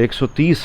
130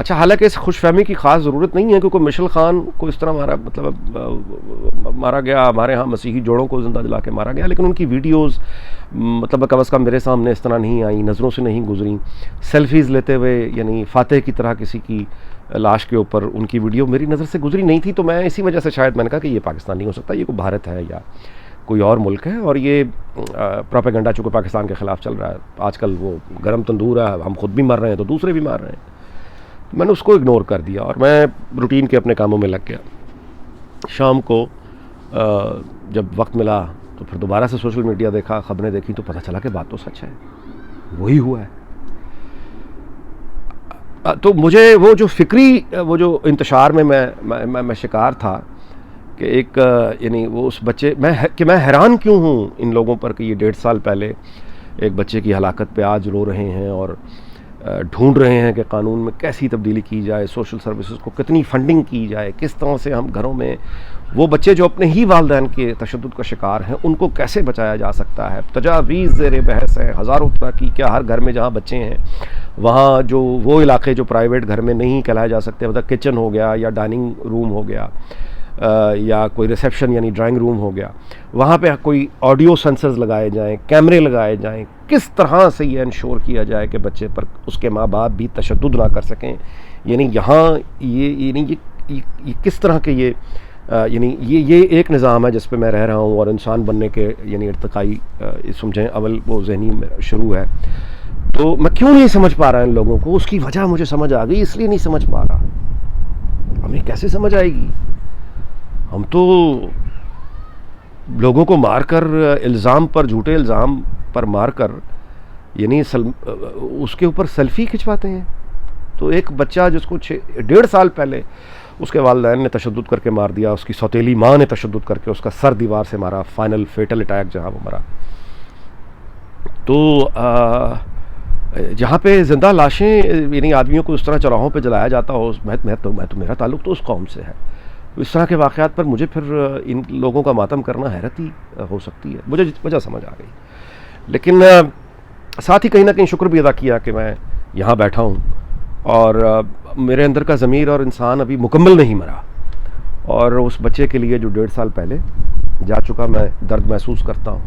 اچھا، حالانکہ اس خوش فہمی کی خاص ضرورت نہیں ہے، کیونکہ مشل خان کو اس طرح مارا گیا، ہمارے ہاں مسیحی جوڑوں کو زندہ جلا کے مارا گیا، لیکن ان کی ویڈیوز مطلب کم از کم میرے سامنے اس طرح نہیں آئیں، نظروں سے نہیں گزریں، سیلفیز لیتے ہوئے یعنی فاتح کی طرح کسی کی لاش کے اوپر ان کی ویڈیو میری نظر سے گزری نہیں تھی. تو میں اسی وجہ سے شاید میں نے کہا کہ یہ پاکستان نہیں ہو سکتا، یہ کوئی بھارت ہے یا کوئی اور ملک ہے، اور یہ پروپیگنڈا چونکہ پاکستان کے خلاف چل رہا ہے. آج کل وہ گرم تندور ہے، ہم خود بھی مر رہے ہیں تو دوسرے بھی مار رہے ہیں. میں نے اس کو اگنور کر دیا اور میں روٹین کے اپنے کاموں میں لگ گیا. شام کو جب وقت ملا تو پھر دوبارہ سے سوشل میڈیا دیکھا، خبریں دیکھی تو پتہ چلا کہ بات تو سچ ہے، وہی ہوا ہے. تو مجھے وہ جو فکری وہ جو انتشار میں میں شکار تھا کہ ایک یعنی وہ اس بچے میں حیران کیوں ہوں ان لوگوں پر کہ یہ 1.5 سال پہلے ایک بچے کی ہلاکت پہ آج رو رہے ہیں اور ڈھونڈ رہے ہیں کہ قانون میں کیسی تبدیلی کی جائے، سوشل سروسز کو کتنی فنڈنگ کی جائے، کس طرح سے ہم گھروں میں وہ بچے جو اپنے ہی والدین کے تشدد کا شکار ہیں ان کو کیسے بچایا جا سکتا ہے. تجاویز زیر بحث ہیں ہزاروں طرح کی. کیا ہر گھر میں جہاں بچے ہیں وہاں جو وہ علاقے جو پرائیویٹ گھر میں نہیں کہلائے جا سکتے، مطلب کچن ہو گیا یا ڈائننگ روم ہو گیا یا کوئی ریسیپشن یعنی ڈرائنگ روم ہو گیا، وہاں پہ کوئی آڈیو سینسرز لگائے جائیں، کیمرے لگائے جائیں. کس طرح سے یہ انشور کیا جائے کہ بچے پر اس کے ماں باپ بھی تشدد نہ کر سکیں. یعنی یہاں یہ کس طرح کے یعنی یہ ایک نظام ہے جس پہ میں رہ رہا ہوں، اور انسان بننے کے یعنی ارتقائی سمجھیں اول وہ ذہنی شروع ہے. تو میں کیوں نہیں سمجھ پا رہا ان لوگوں کو، اس کی وجہ مجھے سمجھ آ گئی، اس لیے نہیں سمجھ پا رہا. ہمیں کیسے سمجھ آئے گی؟ ہم تو لوگوں کو مار کر الزام پر، جھوٹے الزام پر مار کر یعنی اس کے اوپر سیلفی کھنچواتے ہیں. تو ایک بچہ جس کو 1.5 سال پہلے اس کے والدین نے تشدد کر کے مار دیا، اس کی سوتیلی ماں نے تشدد کر کے اس کا سر دیوار سے مارا، فائنل فیٹل اٹیک جہاں وہ مرا. تو جہاں پہ زندہ لاشیں یعنی آدمیوں کو اس طرح چوراہوں پہ جلایا جاتا ہو، میرا تعلق تو اس قوم سے ہے. اس طرح کے واقعات پر مجھے پھر ان لوگوں کا ماتم کرنا حیرت ہی ہو سکتی ہے. مجھے وجہ سمجھ آ گئی، لیکن ساتھ ہی کہیں نہ کہیں شکر بھی ادا کیا کہ میں یہاں بیٹھا ہوں اور میرے اندر کا ضمیر اور انسان ابھی مکمل نہیں مرا. اور اس بچے کے لیے جو 1.5 سال پہلے جا چکا میں درد محسوس کرتا ہوں.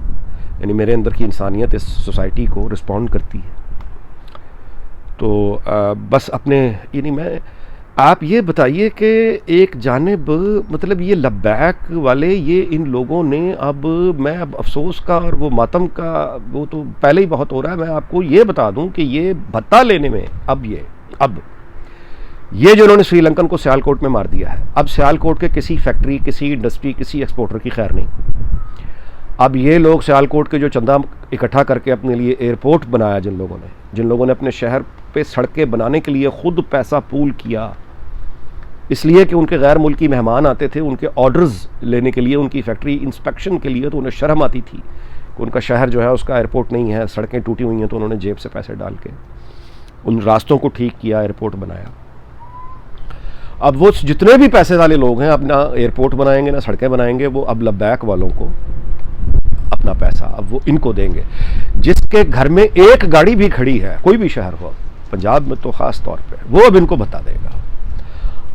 یعنی میرے اندر کی انسانیت اس سوسائٹی کو رسپونڈ کرتی ہے. تو بس اپنے یعنی آپ یہ بتائیے کہ ایک جانب مطلب یہ لبیک والے یہ ان لوگوں نے اب افسوس کا اور وہ ماتم کا وہ تو پہلے ہی بہت ہو رہا ہے. میں آپ کو یہ بتا دوں کہ یہ بھتہ لینے میں اب یہ جو انہوں نے سری لنکن کو سیالکوٹ میں مار دیا ہے، اب سیالکوٹ کے کسی فیکٹری، کسی انڈسٹری، کسی ایکسپورٹر کی خیر نہیں. اب یہ لوگ سیالکوٹ کے جو چندہ اکٹھا کر کے اپنے لیے ایئرپورٹ بنایا، جن لوگوں نے اپنے شہر پہ سڑکیں بنانے کے لیے خود پیسہ پول کیا، اس لیے کہ ان کے غیر ملکی مہمان آتے تھے ان کے آرڈرز لینے کے لیے، ان کی فیکٹری انسپیکشن کے لیے، تو انہیں شرم آتی تھی کہ ان کا شہر جو ہے اس کا ایئرپورٹ نہیں ہے، سڑکیں ٹوٹی ہوئی ہیں، تو انہوں نے جیب سے پیسے ڈال کے ان راستوں کو ٹھیک کیا، ایئرپورٹ بنایا. اب وہ جتنے بھی پیسے والے لوگ ہیں اب نہ ایئرپورٹ بنائیں گے نہ سڑکیں بنائیں گے، وہ اب لبیک والوں کو اپنا پیسہ اب وہ ان کو دیں گے. جس کے گھر میں ایک گاڑی بھی کھڑی ہے، کوئی بھی شہر ہو، پنجاب میں تو خاص طور پہ، وہ اب ان کو بھتہ دے گا.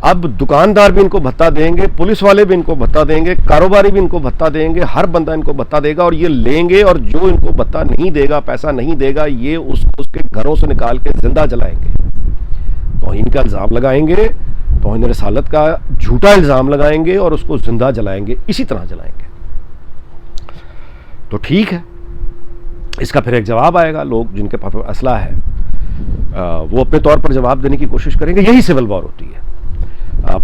اب دکاندار بھی ان کو بھتہ دیں گے، پولیس والے بھی ان کو بھتہ دیں گے، کاروباری بھی ان کو بھتہ دیں گے، ہر بندہ ان کو بھتہ دے گا. اور یہ لیں گے، اور جو ان کو بھتہ نہیں دے گا، پیسہ نہیں دے گا، یہ اس کے گھروں سے نکال کے زندہ جلائیں گے، توہین کا الزام لگائیں گے، توہین رسالت کا جھوٹا الزام لگائیں گے اور اس کو زندہ جلائیں گے، اسی طرح جلائیں گے. تو ٹھیک ہے، اس کا پھر ایک جواب آئے گا. لوگ جن کے پاس اسلحہ ہے وہ اپنے طور پر جواب دینے کی کوشش کریں گے. یہی سول وار ہوتی ہے.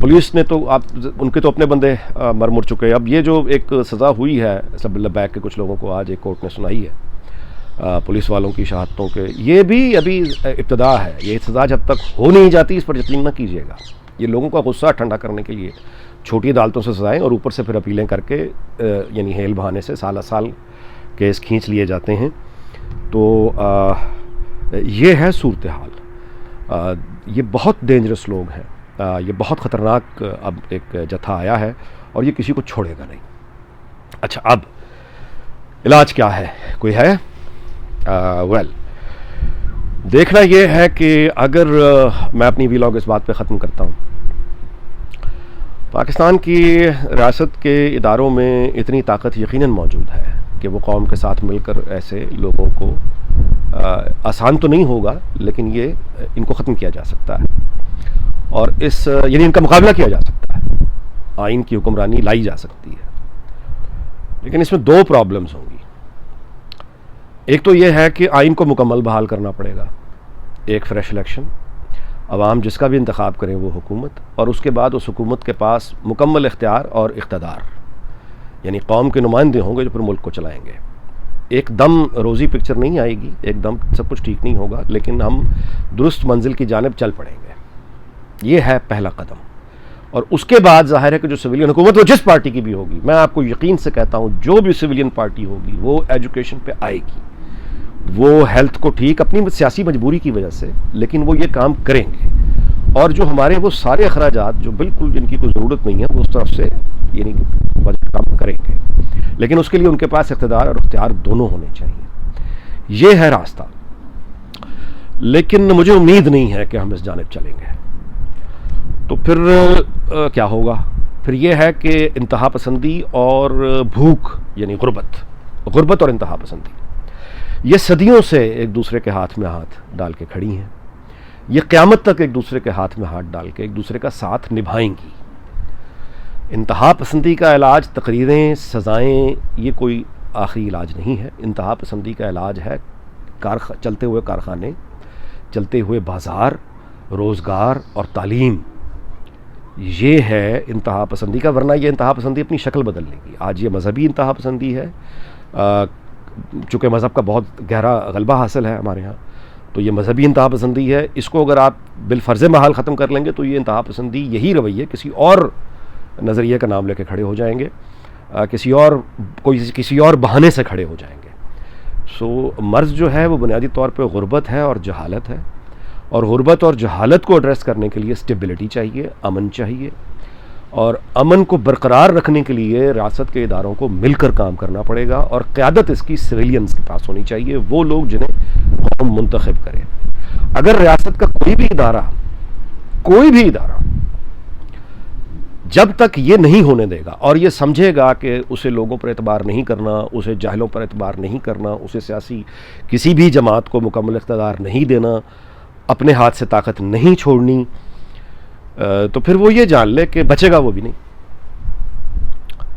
پولیس نے تو ان کے تو اپنے بندے مر چکے. اب یہ جو ایک سزا ہوئی ہے سب بیک کے کچھ لوگوں کو، آج ایک کورٹ نے سنائی ہے پولیس والوں کی شہادتوں کے، یہ بھی ابھی ابتدا ہے. یہ سزا جب تک ہو نہیں جاتی اس پر یقین نہ کیجیے گا. یہ لوگوں کا غصہ ٹھنڈا کرنے کے لیے چھوٹی عدالتوں سے سزائیں اور اوپر سے پھر اپیلیں کر کے یعنی ہیل بہانے سے سال کیس کھینچ لیے جاتے ہیں. تو یہ ہے صورتحال. یہ بہت ڈینجرس لوگ ہیں. یہ بہت خطرناک اب ایک جتھا آیا ہے اور یہ کسی کو چھوڑے گا نہیں. اچھا، اب علاج کیا ہے؟ کوئی ہے؟ دیکھنا یہ ہے کہ اگر میں اپنی ویلاگ اس بات پہ ختم کرتا ہوں، پاکستان کی ریاست کے اداروں میں اتنی طاقت یقیناً موجود ہے کہ وہ قوم کے ساتھ مل کر ایسے لوگوں کو آسان تو نہیں ہوگا لیکن یہ ان کو ختم کیا جا سکتا ہے، اور یعنی ان کا مقابلہ کیا جا سکتا ہے، آئین کی حکمرانی لائی جا سکتی ہے۔ لیکن اس میں دو پرابلمز ہوں گی۔ ایک تو یہ ہے کہ آئین کو مکمل بحال کرنا پڑے گا، ایک فریش الیکشن، عوام جس کا بھی انتخاب کریں وہ حکومت، اور اس کے بعد اس حکومت کے پاس مکمل اختیار اور اقتدار، یعنی قوم کے نمائندے ہوں گے جو پھر ملک کو چلائیں گے۔ ایک دم روزی پکچر نہیں آئے گی، ایک دم سب کچھ ٹھیک نہیں ہوگا، لیکن ہم درست منزل کی جانب چل پڑیں گے۔ یہ ہے پہلا قدم، اور اس کے بعد ظاہر ہے کہ جو سویلین حکومت وہ جس پارٹی کی بھی ہوگی، میں آپ کو یقین سے کہتا ہوں جو بھی سویلین پارٹی ہوگی وہ ایجوکیشن پہ آئے گی، وہ ہیلتھ کو ٹھیک اپنی سیاسی مجبوری کی وجہ سے، لیکن وہ یہ کام کریں گے، اور جو ہمارے وہ سارے اخراجات جو بالکل جن کی کوئی ضرورت نہیں ہے وہ اس طرف سے یعنی بجٹ کام کریں گے، لیکن اس کے لیے ان کے پاس اقتدار اور اختیار دونوں ہونے چاہیے۔ یہ ہے راستہ، لیکن مجھے امید نہیں ہے کہ ہم اس جانب چلیں گے۔ تو پھر کیا ہوگا؟ پھر یہ ہے کہ انتہا پسندی اور بھوک، یعنی غربت اور انتہا پسندی، یہ صدیوں سے ایک دوسرے کے ہاتھ میں ہاتھ ڈال کے کھڑی ہیں، یہ قیامت تک ایک دوسرے کے ہاتھ میں ہاتھ ڈال کے ایک دوسرے کا ساتھ نبھائیں گی۔ انتہا پسندی کا علاج تقریریں، سزائیں، یہ کوئی آخری علاج نہیں ہے۔ انتہا پسندی کا علاج ہے چلتے ہوئے کارخانے، چلتے ہوئے بازار، روزگار اور تعلیم، یہ ہے انتہا پسندی کا، ورنہ یہ انتہا پسندی اپنی شکل بدل لے گی۔ آج یہ مذہبی انتہا پسندی ہے، چونکہ مذہب کا بہت گہرا غلبہ حاصل ہے ہمارے ہاں، تو یہ مذہبی انتہا پسندی ہے۔ اس کو اگر آپ بالفرض محال ختم کر لیں گے تو یہ انتہا پسندی یہی رویے کسی اور نظریے کا نام لے کے کھڑے ہو جائیں گے، کسی اور بہانے سے کھڑے ہو جائیں گے۔ مرض جو ہے وہ بنیادی طور پہ غربت ہے اور جہالت ہے، اور غربت اور جہالت کو ایڈریس کرنے کے لیے سٹیبلٹی چاہیے، امن چاہیے، اور امن کو برقرار رکھنے کے لیے ریاست کے اداروں کو مل کر کام کرنا پڑے گا، اور قیادت اس کی سویلینز کے پاس ہونی چاہیے، وہ لوگ جنہیں قوم منتخب کرے۔ اگر ریاست کا کوئی بھی ادارہ جب تک یہ نہیں ہونے دے گا اور یہ سمجھے گا کہ اسے لوگوں پر اعتبار نہیں کرنا، اسے جاہلوں پر اعتبار نہیں کرنا، اسے سیاسی کسی بھی جماعت کو مکمل اقتدار نہیں دینا، اپنے ہاتھ سے طاقت نہیں چھوڑنی، تو پھر وہ یہ جان لے کہ بچے گا وہ بھی نہیں۔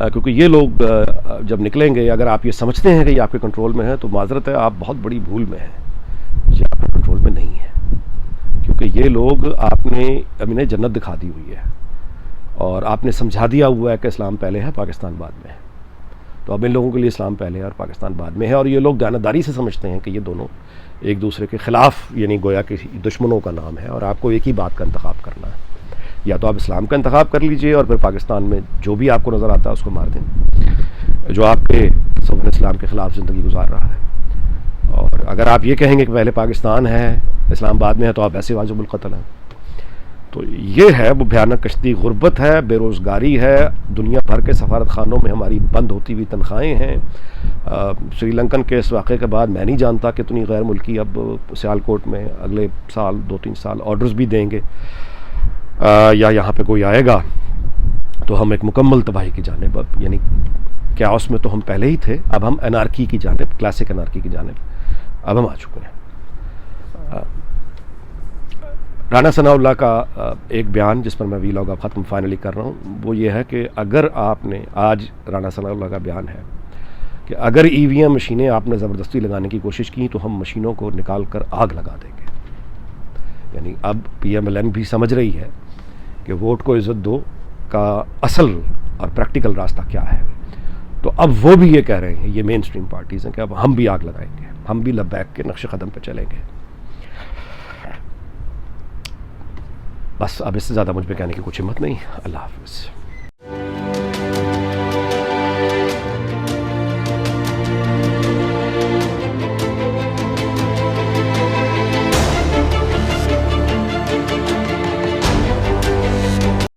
کیونکہ یہ لوگ جب نکلیں گے، اگر آپ یہ سمجھتے ہیں کہ یہ آپ کے کنٹرول میں ہے تو معذرت ہے، آپ بہت بڑی بھول میں ہیں، یہ آپ کے کنٹرول میں نہیں ہے، کیونکہ یہ لوگ آپ نے انہیں جنت دکھا دی ہوئی ہے، اور آپ نے سمجھا دیا ہوا ہے کہ اسلام پہلے ہے، پاکستان بعد میں ہے۔ تو اب ان لوگوں کے لیے اسلام پہلے ہے اور پاکستان بعد میں ہے، اور یہ لوگ دیانتداری سے سمجھتے ہیں کہ یہ دونوں ایک دوسرے کے خلاف، یعنی گویا کہ دشمنوں کا نام ہے، اور آپ کو ایک ہی بات کا انتخاب کرنا ہے، یا تو آپ اسلام کا انتخاب کر لیجئے اور پھر پاکستان میں جو بھی آپ کو نظر آتا ہے اس کو مار دیں، جو آپ کے تصور اسلام کے خلاف زندگی گزار رہا ہے۔ اور اگر آپ یہ کہیں گے کہ پہلے پاکستان ہے اسلام بعد میں ہے، تو آپ ایسے واجب القتل ہیں۔ تو یہ ہے وہ بھیانک کشتی، غربت ہے، بے روزگاری ہے، دنیا بھر کے سفارت خانوں میں ہماری بند ہوتی ہوئی تنخواہیں ہیں۔ سری لنکن کے اس واقعے کے بعد میں نہیں جانتا کتنی غیر ملکی اب سیالکوٹ میں اگلے سال 2-3 سال آرڈرز بھی دیں گے، یا یہاں پہ کوئی آئے گا، تو ہم ایک مکمل تباہی کی جانب، اب یعنی کیاؤس میں تو ہم پہلے ہی تھے، اب ہم انارکی کی جانب، کلاسک انارکی کی جانب اب ہم آ چکے ہیں۔ رانا ثناء اللہ کا ایک بیان جس پر میں ویلاگ اب ختم فائنلی کر رہا ہوں، وہ یہ ہے کہ اگر آپ نے آج رانا ثناء اللہ کا بیان ہے کہ اگر ای وی ایم مشینیں آپ نے زبردستی لگانے کی کوشش کی تو ہم مشینوں کو نکال کر آگ لگا دیں گے۔ یعنی اب پی ایم ایل این بھی سمجھ رہی ہے کہ ووٹ کو عزت دو کا اصل اور پریکٹیکل راستہ کیا ہے، تو اب وہ بھی یہ کہہ رہے ہیں، یہ مین سٹریم پارٹیز ہیں، کہ اب ہم بھی آگ لگائیں گے، ہم بھی لبیک کے نقش قدم پہ چلیں گے۔ بس اب اس سے زیادہ مجھ پہ کہنے کی کچھ ہمت نہیں۔ اللہ حافظ۔